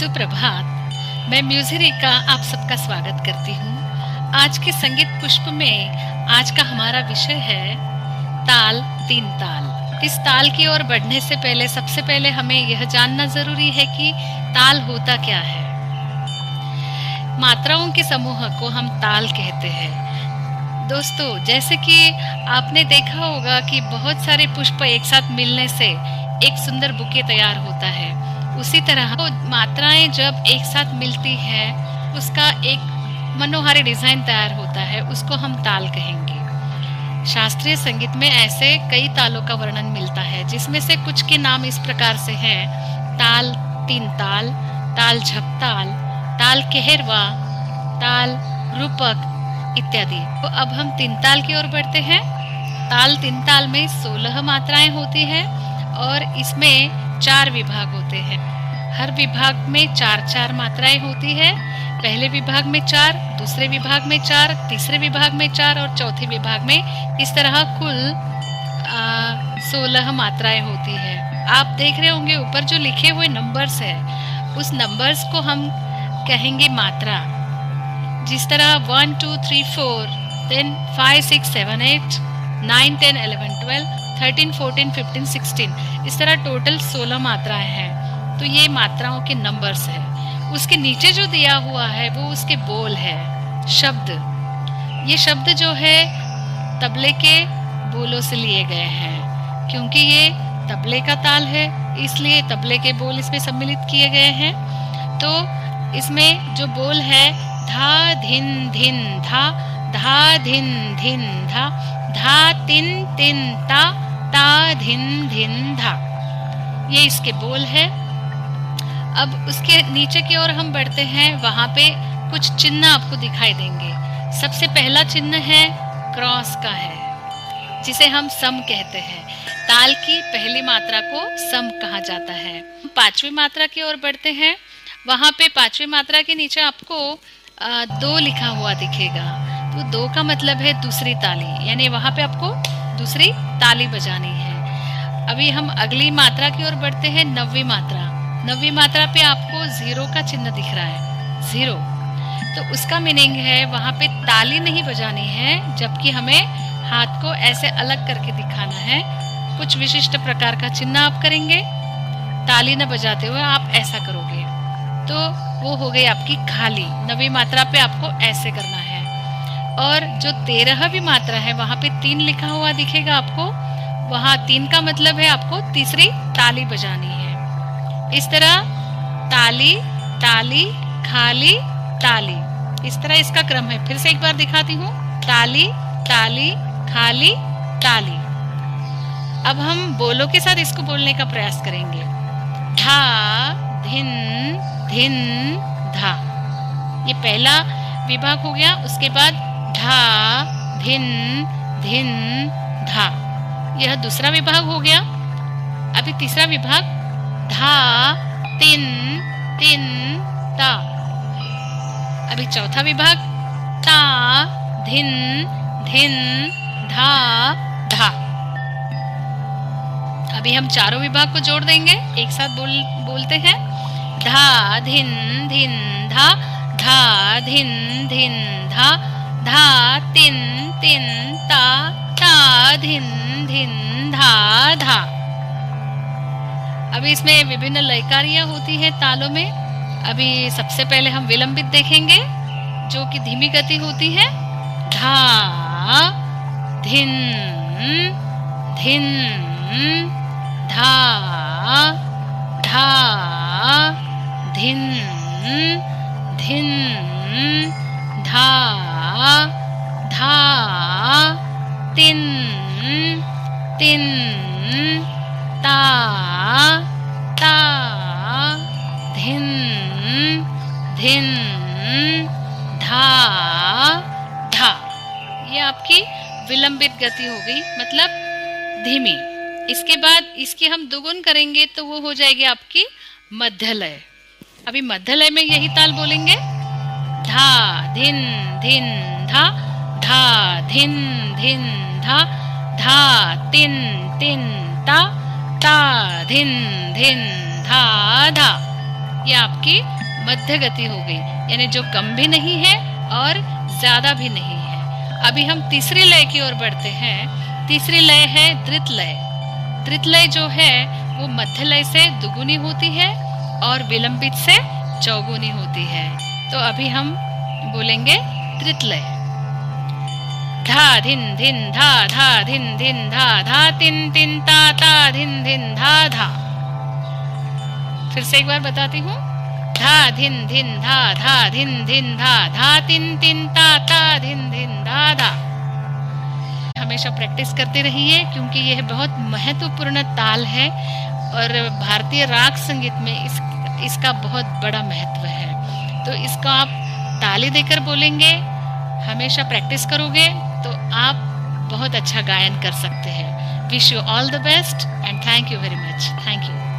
सुप्रभात। मैं म्यूजिरिका आप सबका स्वागत करती हूँ। आज के संगीत पुष्प में आज का हमारा विषय है ताल तीन ताल। इस ताल की ओर बढ़ने से पहले सबसे पहले हमें यह जानना जरूरी है कि ताल होता क्या है। मात्राओं के समूह को हम ताल कहते हैं। दोस्तों, जैसे कि आपने देखा होगा कि बहुत सारे पुष्प एक साथ मिलने से एक सुंदर बुके तैयार होता है, उसी तरह तो मात्राएं जब एक साथ मिलती है उसका एक मनोहारी डिजाइन तैयार होता है, उसको हम ताल कहेंगे। शास्त्रीय संगीत में ऐसे कई तालों का वर्णन मिलता है, जिसमें से कुछ के नाम इस प्रकार से हैं: ताल तीन ताल, ताल झपताल, ताल केहरवा, ताल रूपक इत्यादि। तो अब हम तीन ताल की ओर बढ़ते हैं। ताल तीन ताल में 16 मात्राएं होती हैं और इसमें 4 विभाग होते हैं। हर विभाग में 4-4 मात्राएं होती है। पहले विभाग में 4, दूसरे विभाग में 4, तीसरे विभाग में 4 और चौथे विभाग में इस तरह कुल 16 मात्राएं होती है। आप देख रहे होंगे ऊपर जो लिखे हुए नंबर्स है, उस नंबर्स को हम कहेंगे मात्रा। जिस तरह 1 2 3 4, देन 5 6 7 8 9 10 11 12 13 14 15 16, इस तरह टोटल 16 मात्राएं हैं। तो ये मात्राओं के नंबर्स है। उसके नीचे जो दिया हुआ है वो उसके बोल है, शब्द। ये शब्द जो है तबले के बोलों से लिए गए हैं, क्योंकि ये तबले का ताल है इसलिए तबले के बोल इसमें सम्मिलित किए गए हैं। तो इसमें जो बोल है धा धिन धिन धा, धा धिन धिन धा, धा तिन तिन ता, ता धिन धिन धा, ये इसके बोल है। अब उसके नीचे की ओर हम बढ़ते हैं, वहां पे कुछ चिन्ह आपको दिखाई देंगे। सबसे पहला चिन्ह है क्रॉस का है, जिसे हम सम कहते हैं। ताल की पहली मात्रा को सम कहा जाता है। पांचवी मात्रा की ओर बढ़ते हैं, वहां पे पांचवी मात्रा के नीचे आपको 2 लिखा हुआ दिखेगा। तो 2 का मतलब है दूसरी ताली, यानी वहां पे आपको दूसरी ताली बजानी है। अभी हम अगली मात्रा की ओर बढ़ते हैं, 9वीं मात्रा। 9वीं मात्रा पे आपको 0 का चिन्ह दिख रहा है, 0। तो उसका मीनिंग है वहां पे ताली नहीं बजानी है, जबकि हमें हाथ को ऐसे अलग करके दिखाना है। कुछ विशिष्ट प्रकार का चिन्ह आप करेंगे, ताली न बजाते हुए आप ऐसा करोगे तो वो हो गई आपकी खाली। 9वीं मात्रा पे आपको ऐसे करना है। और जो 13वीं मात्रा है वहां पे 3 लिखा हुआ दिखेगा आपको, वहां 3 का मतलब है आपको तीसरी ताली बजानी है। इस तरह ताली ताली खाली ताली, इस तरह इसका क्रम है। फिर से एक बार दिखाती हूँ, ताली ताली खाली ताली। अब हम बोलों के साथ इसको बोलने का प्रयास करेंगे। धा धिन धिन धा, ये पहला विभाग हो गया। उसके बाद धा धिन धिन धा, यह दूसरा विभाग हो गया। अभी तीसरा विभाग धा तिन तिन ता। अभी चौथा विभाग ता धिन धिन धा धा। अभी हम चारों विभाग को जोड़ देंगे, एक साथ बोलते हैं। धा धिन धिन धा, धा धिन धिन धा, धा तिन तिन ता, ता धिन धिन धा धा। अभी इसमें विभिन्न लयकारियां होती है तालों में। अभी सबसे पहले हम विलंबित देखेंगे, जो कि धीमी गति होती है। धा धिन धिन धा, धा धिन धिन धा, धा तिन तिन ता, ता धिन धिन धा धा। ये आपकी विलंबित गति हो गई, मतलब धीमी। इसके बाद इसकी हम दुगुन करेंगे तो वो हो जाएगी आपकी मध्य लय। अभी मध्य लय में यही ताल बोलेंगे। धा धिन धिन धा, धा धिन धिन धा, धा तिन तिन ता, ता धिन धिन धा धा। ये आपकी मध्य गति हो गई, यानी जो कम भी नहीं है और ज्यादा भी नहीं है। अभी हम तीसरी लय की ओर बढ़ते हैं। तीसरी लय है धृत लय। धृत लय जो है वो मध्य लय से दुगुनी होती है और विलंबित से चौगुनी होती है। तो अभी हम बोलेंगे धृत लय। धा धिन धिन धा धा धिन धिन धा धा तिन तिन ता ता धिन धिन धा धा। फिर से एक बार बताती हूँ। धा धिन धिन धा धा धिन धिन धा धा तिन तिन ता ता धिन धिन धा धा। हमेशा प्रैक्टिस करते रहिए क्योंकि यह बहुत महत्वपूर्ण ताल है और भारतीय राग संगीत में इसका बहुत बड़ा महत्व है। तो इसको आप ताली देकर बोलेंगे, हमेशा प्रैक्टिस करोगे तो आप बहुत अच्छा गायन कर सकते हैं। Wish you all the best and thank you very much. Thank you.